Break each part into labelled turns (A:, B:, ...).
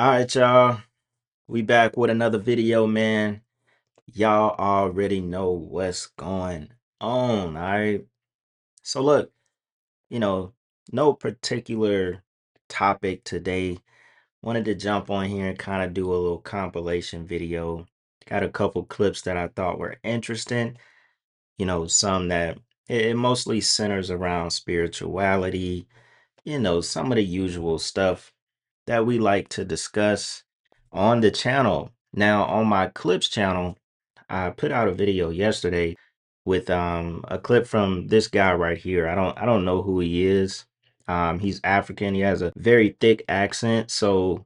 A: All right, y'all. We back with another video, man. Y'all already know what's going on. All right. So look, you know, no particular topic today. Wanted to jump on here and kind of do a little compilation video. Got a couple clips that I thought were interesting. Some that it mostly centers around spirituality, some of the usual stuff that we like to discuss on the channel. Now, on my clips channel, I put out a video yesterday with a clip from this guy right here. I don't know who he is. He's African. He has a very thick accent, so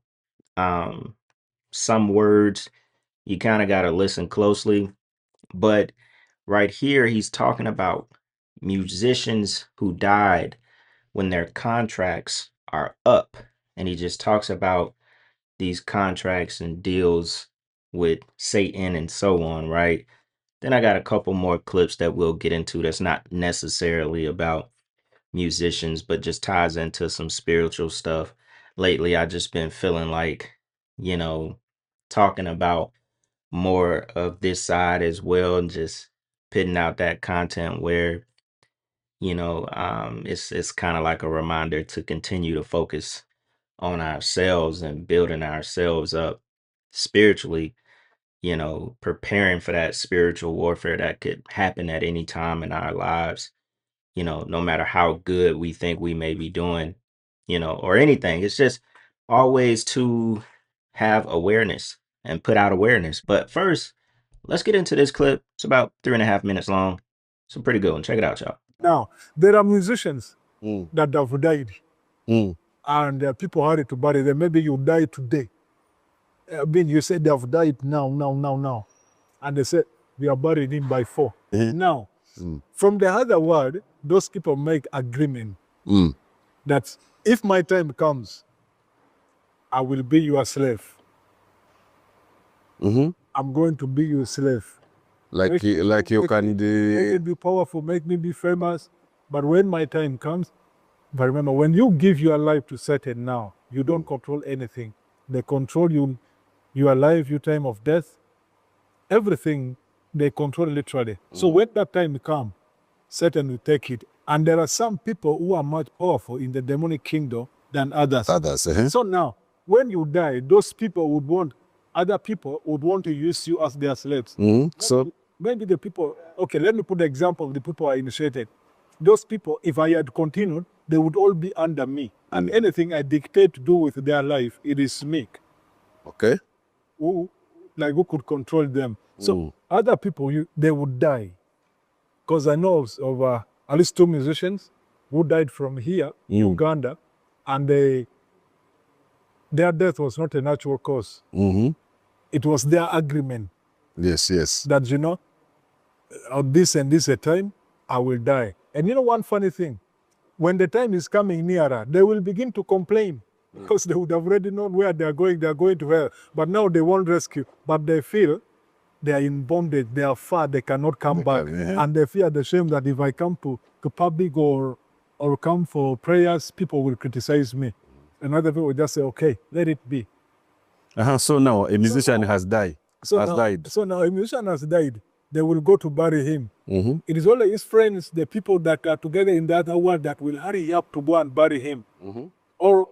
A: um some words you kind of got to listen closely. But right here he's talking about musicians who died when their contracts are up, and he just talks about these contracts and deals with Satan and so on, right? Then I got a couple more clips that we'll get into that's not necessarily about musicians, but just ties into some spiritual stuff. Lately, I just been feeling like, you know, talking about more of this side as well, and just putting out that content where, it's kind of like a reminder to continue to focus on ourselves and building ourselves up spiritually, preparing for that spiritual warfare that could happen at any time in our lives, no matter how good we think we may be doing, or anything. It's just always to have awareness and put out awareness. But first, let's get into this clip. It's about 3.5 minutes long. It's a pretty good one. Check it out, y'all.
B: Now, there are musicians that have died, and people hurry to bury them. Maybe you die today. You said they have died now. And they said, we are burying him by 4. Now, from the other world, those people make agreement that if my time comes, I will be your slave. I'm going to be your slave.
C: Like you can
B: Make me be powerful, make me be famous. But when my time comes, but remember, when you give your life to Satan now, you don't control anything. They control you, your life, your time of death, everything they control literally. So when that time comes, Satan will take it. And there are some people who are much powerful in the demonic kingdom than others. So now, when you die, those people would want, other people would want to use you as their slaves.
C: So
B: Maybe the people, okay, let me put the example of the people I initiated. Those people, if I had continued, they would all be under me. And anything I dictate to do with their life, it is me.
C: okay.
B: Who could control them. So other people, they would die. Because I know of at least 2 musicians who died from here, Uganda, and their death was not a natural cause. It was their agreement.
C: Yes.
B: That, on this and this a time, I will die. And one funny thing, when the time is coming nearer, they will begin to complain because they would have already known where they are going to hell. But now they won't rescue, but they feel they are in bondage, they are far, they cannot come back. And they fear the shame that if I come to public or come for prayers, people will criticize me. And other people will just say, okay, let it be.
C: So now a musician has died.
B: So now a musician has died. They will go to bury him. It is only his friends, the people that are together in the other world, that will hurry up to go and bury him. Or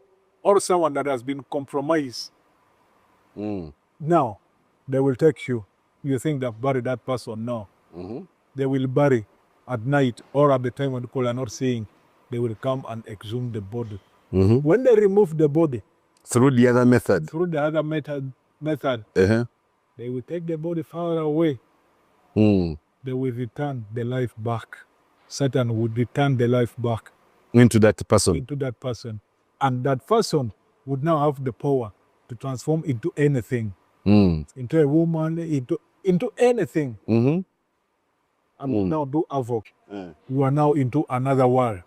B: someone that has been compromised. Now, they will take you. You think they've buried that person? No. They will bury at night or at the time when people are not seeing. They will come and exhume the body. When they remove the body,
C: Through the other method.
B: They will take the body far away. They will return the life back. Satan would return the life back
C: Into that person.
B: And that person would now have the power to transform into anything. Into a woman, into anything. And will now do havoc. You are now into another world.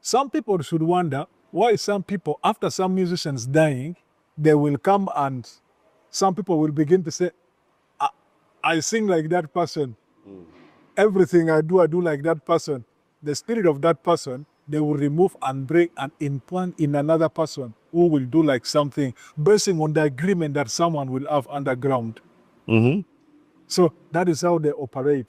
B: Some people should wonder why some people, after some musicians dying, they will come and some people will begin to say, I sing like that person. Everything I do like that person. The spirit of that person, they will remove and bring and implant in another person who will do like something basing on the agreement that someone will have underground.
C: Mm-hmm.
B: So that is how they operate.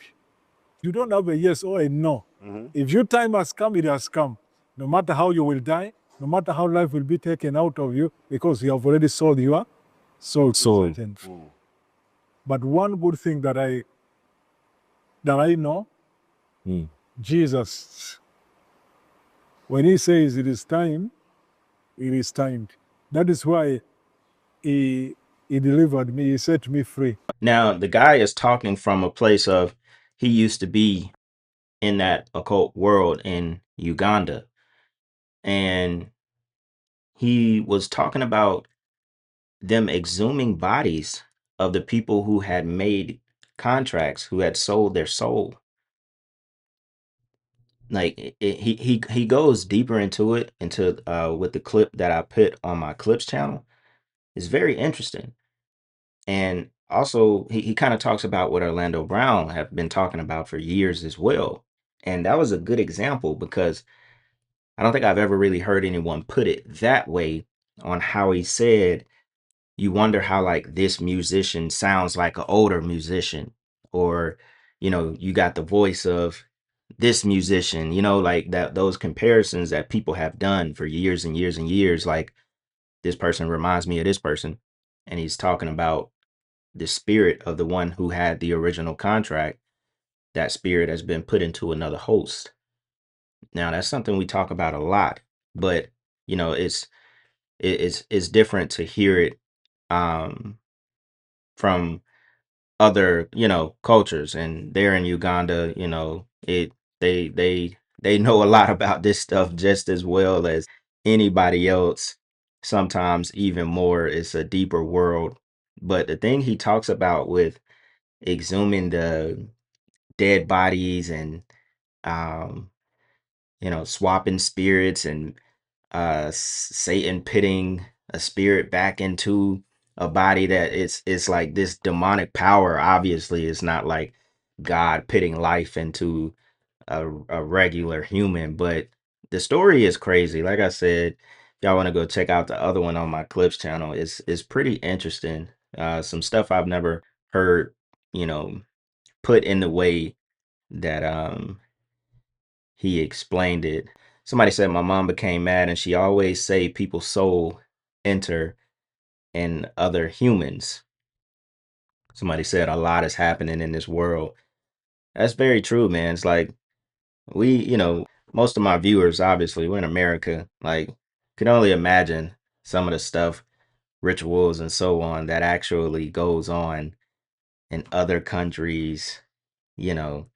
B: You don't have a yes or a no. If your time has come, it has come. No matter how you will die, no matter how life will be taken out of you, because you have already sold your soul to
C: Soul.
B: Satan. But one good thing that I know, Jesus, when he says it is time, it is timed. That is why he delivered me. He set me free.
A: Now, the guy is talking from a place of he used to be in that occult world in Uganda. And he was talking about them exhuming bodies of the people who had made contracts, who had sold their soul. Like he goes deeper into it, into with the clip that I put on my clips channel. It's very interesting. And also he kind of talks about what Orlando Brown have been talking about for years as well. And that was a good example because I don't think I've ever really heard anyone put it that way on how he said, you wonder how like this musician sounds like an older musician, or, you know, you got the voice of this musician, you know, like that, those comparisons that people have done for years and years and years. Like this person reminds me of this person. And he's talking about the spirit of the one who had the original contract. That spirit has been put into another host. Now that's something we talk about a lot, but you know, it's different to hear it um from other, you know, cultures. And they're in Uganda, you know, they know a lot about this stuff just as well as anybody else, sometimes even more. It's a deeper world. But the thing he talks about with exhuming the dead bodies and um you know, swapping spirits and Satan pitting a spirit back into a body, that it's like this demonic power. Obviously, it's not like God pitting life into a regular human, but the story is crazy. Like I said, y'all want to go check out the other one on my clips channel. It's pretty interesting. Some stuff I've never heard, you know, put in the way that he explained it. Somebody said my mom became mad and she always say people's soul enter in other humans. Somebody said a lot is happening in this world. That's very true, man. It's like we, you know, most of my viewers, obviously, we're in America. Like, can only imagine some of the stuff, rituals and so on that actually goes on in other countries, you know,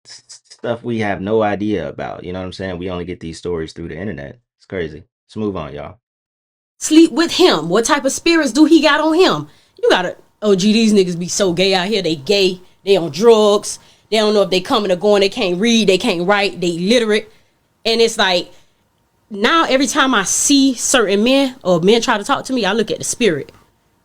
A: stuff we have no idea about. You know what I'm saying? We only get these stories through the internet. It's crazy. Let's move on, y'all.
D: Sleep with him. What type of spirits do he got on him? You gotta, oh gee, these niggas be so gay out here. They gay. They on drugs. They don't know if they coming or going. They can't read. They can't write. They illiterate. And it's like, now every time I see certain men or men try to talk to me, I look at the spirit.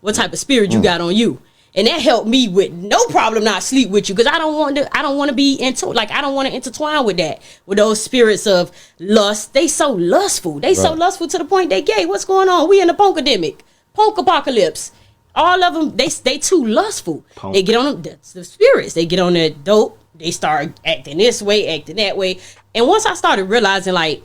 D: What type of spirit you got on you? And that helped me with no problem not sleep with you, because I don't want to be into, like, I don't want to intertwine with that, with those spirits of lust. They so lustful. They so lustful to the point they gay. What's going on? We in the punkademic, punk apocalypse. All of them, they too lustful.
A: Punk.
D: They get on the spirits. They get on their dope. They start acting this way, acting that way. And once I started realizing, like,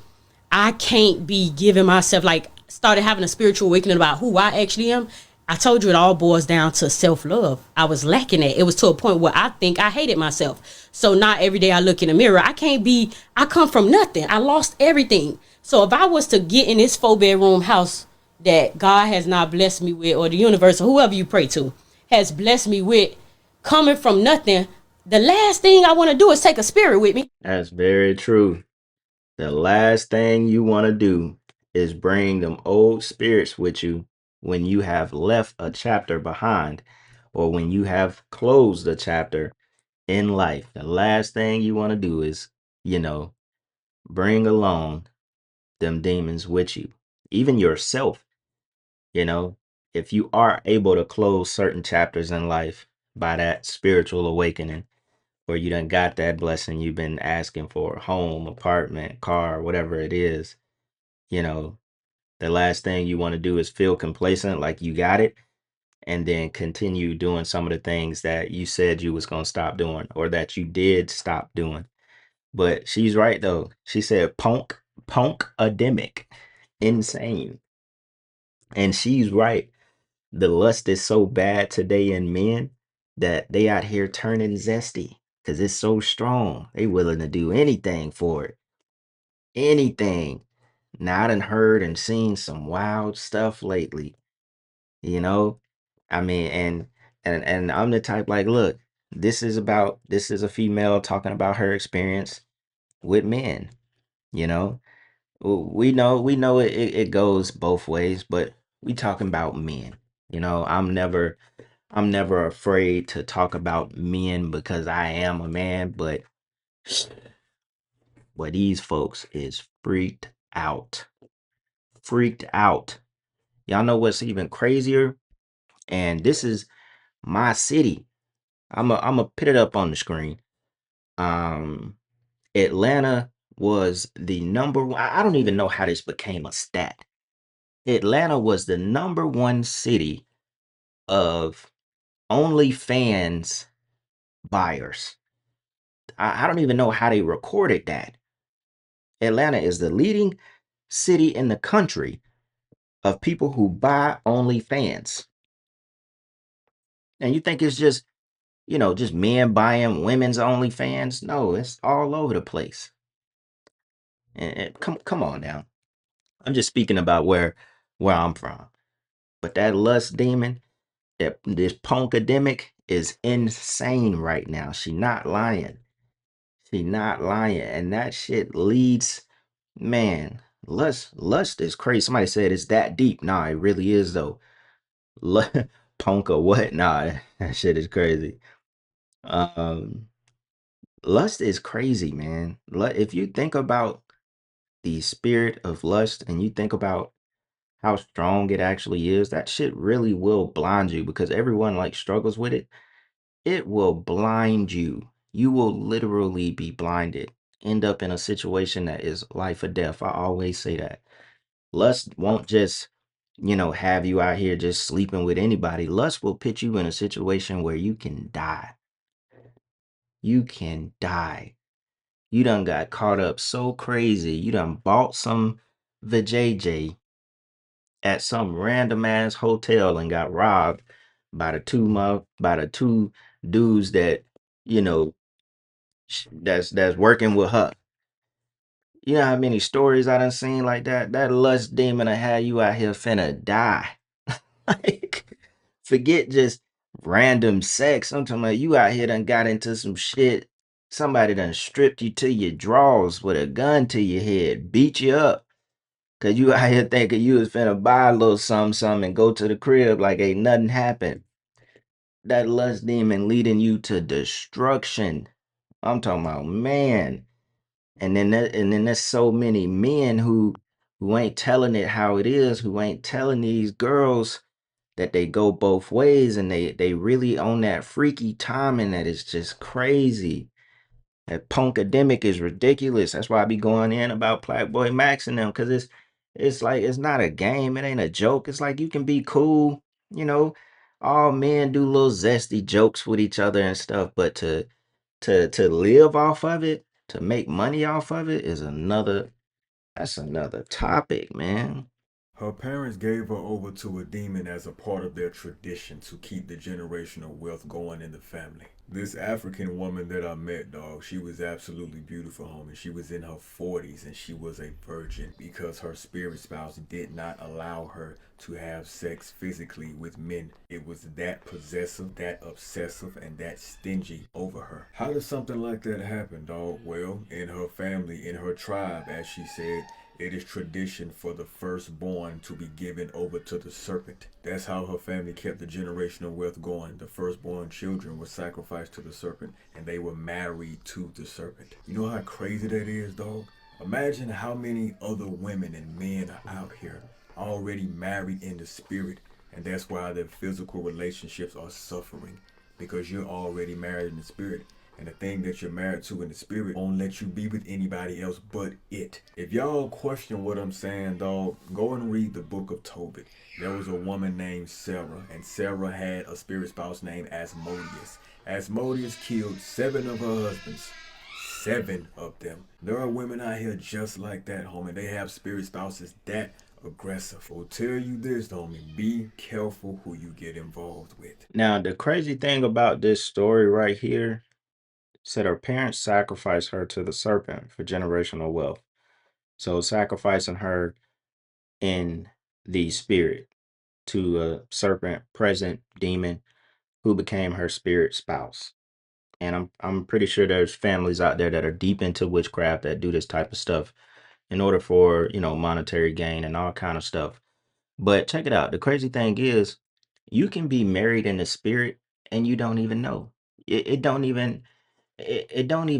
D: I can't be giving myself, like, started having a spiritual awakening about who I actually am. I told you it all boils down to self-love. I was lacking it. It was to a point where I think I hated myself. So now every day I look in the mirror, I come from nothing. I lost everything. So if I was to get in this 4-bedroom house that God has not blessed me with, or the universe, or whoever you pray to has blessed me with, coming from nothing, the last thing I want to do is take a spirit with me.
A: That's very true. The last thing you want to do is bring them old spirits with you when you have left a chapter behind, or when you have closed a chapter in life. The last thing you want to do is, you know, bring along them demons with you, even yourself. You know, if you are able to close certain chapters in life by that spiritual awakening, or you done got that blessing you've been asking for, home, apartment, car, whatever it is, you know, The last thing you want to do is feel complacent, like you got it, and then continue doing some of the things that you said you was gonna stop doing or that you did stop doing. But she's right though. She said punk-ademic. Insane. And she's right. The lust is so bad today in men that they out here turning zesty because it's so strong. They willing to do anything for it. Anything. Now I done heard and seen some wild stuff lately, you know? I mean, and I'm the type like, look, this is a female talking about her experience with men, you know? We know it goes both ways, but we talking about men. You know, I'm never afraid to talk about men because I am a man, but these folks is freaked out. Freaked out. Y'all know what's even crazier? And this is my city. I'm a put it up on the screen. Um Atlanta was the number one. I don't even know how this became a stat. Atlanta was the number one city of OnlyFans buyers. I don't even know how they recorded that. Atlanta is the leading city in the country of people who buy OnlyFans. And you think it's just, just men buying women's OnlyFans? No, it's all over the place. And come on now. I'm just speaking about where I'm from. But that lust demon, that this punkademic is insane right now. She not lying. She not lying. And that shit leads, man, lust is crazy. Somebody said it's that deep. Nah, it really is though. Punk or what? Nah, that shit is crazy. Um, lust is crazy, man. If you think about the spirit of lust and you think about how strong it actually is, that shit really will blind you because everyone like struggles with it. It will blind you. You will literally be blinded. End up in a situation that is life or death. I always say that. Lust won't just, have you out here just sleeping with anybody. Lust will put you in a situation where you can die. You can die. You done got caught up so crazy. You done bought some vajayjay at some random ass hotel and got robbed by the two dudes that, you know, that's working with her. You know how many stories I done seen like that? That lust demon will have you out here finna die. Like, forget just random sex. I'm talking about you out here done got into some shit. Somebody done stripped you to your drawers with a gun to your head, beat you up. Cause you out here thinking you was finna buy a little something and go to the crib like ain't nothing happened. That lust demon leading you to destruction. I'm talking about, man. And then there's so many men who ain't telling it how it is, who ain't telling these girls that they go both ways and they really on that freaky timing that is just crazy. That punkademic is ridiculous. That's why I be going in about Black Boy Max and them, because it's like it's not a game, it ain't a joke. It's like you can be cool, you know. All men do little zesty jokes with each other and stuff, but to live off of it, to make money off of it is another topic, man.
E: Her parents gave her over to a demon as a part of their tradition to keep the generational wealth going in the family. This African woman that I met, dog, she was absolutely beautiful, homie. She was in her 40s and she was a virgin because her spirit spouse did not allow her to have sex physically with men. It was that possessive, that obsessive, and that stingy over her. How does something like that happen, dog? Well, in her family, in her tribe, as she said, it is tradition for the firstborn to be given over to the serpent. That's how her family kept the generational wealth going. The firstborn children were sacrificed to the serpent and they were married to the serpent. You know how crazy that is, dog? Imagine how many other women and men are out here already married in the spirit, and that's why their physical relationships are suffering because you're already married in the spirit. And the thing that you're married to in the spirit won't let you be with anybody else but it. If y'all question what I'm saying, dog, go and read the book of Tobit. There was a woman named Sarah, and Sarah had a spirit spouse named Asmodeus. Asmodeus killed 7 of her husbands. 7 of them. There are women out here just like that, homie. They have spirit spouses that aggressive. Will tell you this, homie. Be careful who you get involved with.
A: Now, the crazy thing about this story right here said her parents sacrificed her to the serpent for generational wealth. So sacrificing her in the spirit to a serpent present demon who became her spirit spouse. And I'm pretty sure there's families out there that are deep into witchcraft that do this type of stuff in order for, monetary gain and all kind of stuff. But check it out. The crazy thing is you can be married in the spirit and you don't even know. It don't even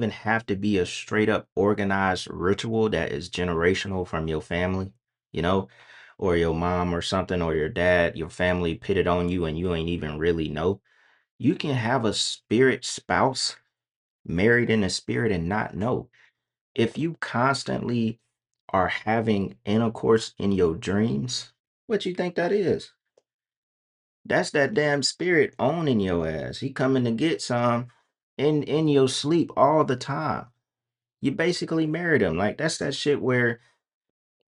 A: have to be a straight up organized ritual that is generational from your family, you know, or your mom or something, or your dad, your family pitted on you and you ain't even really know. You can have a spirit spouse married in the spirit and not know. If you constantly are having intercourse in your dreams, what you think that is? That's that damn spirit owning your ass. He coming to get some in your sleep all the time. You basically married him. Like that's that shit where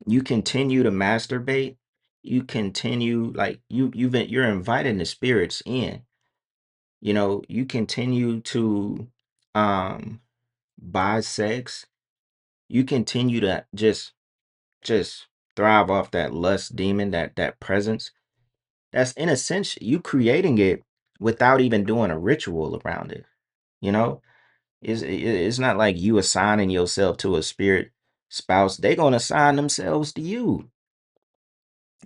A: you continue to masturbate. You continue like you're inviting the spirits in. You continue to um buy sex. You continue to just thrive off that lust demon, that presence. That's in a sense you creating it without even doing a ritual around it. You know, it's not like you assigning yourself to a spirit spouse. They're gonna assign themselves to you,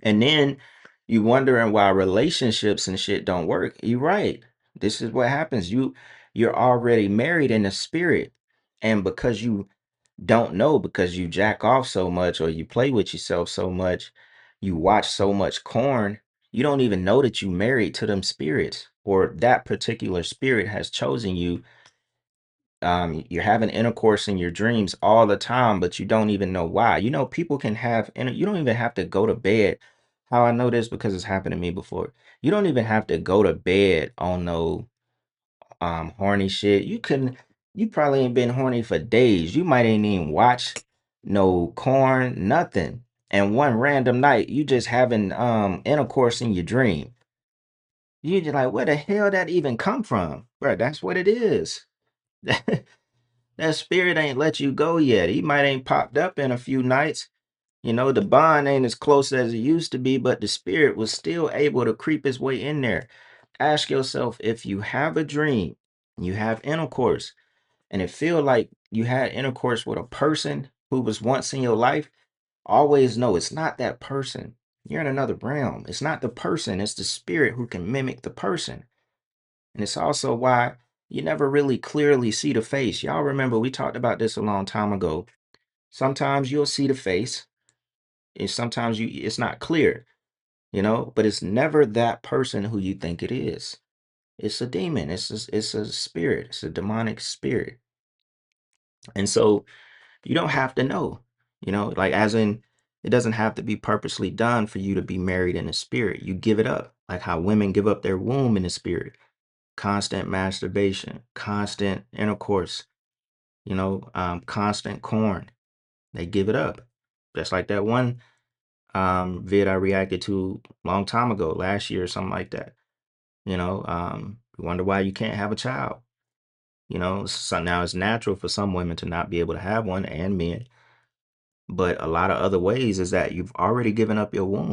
A: and then you wondering why relationships and shit don't work. You're right. This is what happens. You're already married in the spirit, and because you don't know, because you jack off so much or you play with yourself so much, you watch so much corn, you don't even know that you married to them spirits or that particular spirit has chosen you. You're having intercourse in your dreams all the time, but you don't even know why. People can have, and you don't even have to go to bed. How I know this because it's happened to me before. You don't even have to go to bed on no horny shit. You probably ain't been horny for days. You might ain't even watch no corn, nothing. And one random night, you just having intercourse in your dream. You just like, where the hell that even come from? Bro, that's what it is. That spirit ain't let you go yet. He might ain't popped up in a few nights. The bond ain't as close as it used to be, but the spirit was still able to creep his way in there. Ask yourself, if you have a dream, you have intercourse, and it feel like you had intercourse with a person who was once in your life, always know it's not that person. You're in another realm. It's not the person, it's the spirit who can mimic the person. And it's also why you never really clearly see the face. Y'all remember we talked about this a long time ago. Sometimes you'll see the face, and sometimes it's not clear, but it's never that person who you think it is. It's a demon. It's a spirit. It's a demonic spirit. And so you don't have to know, like as in it doesn't have to be purposely done for you to be married in the spirit. You give it up, like how women give up their womb in the spirit. Constant masturbation, constant intercourse, constant corn. They give it up. Just like that one vid I reacted to a long time ago, last year or something like that. You wonder why you can't have a child. So now it's natural for some women to not be able to have one and men. But a lot of other ways is that you've already given up your womb.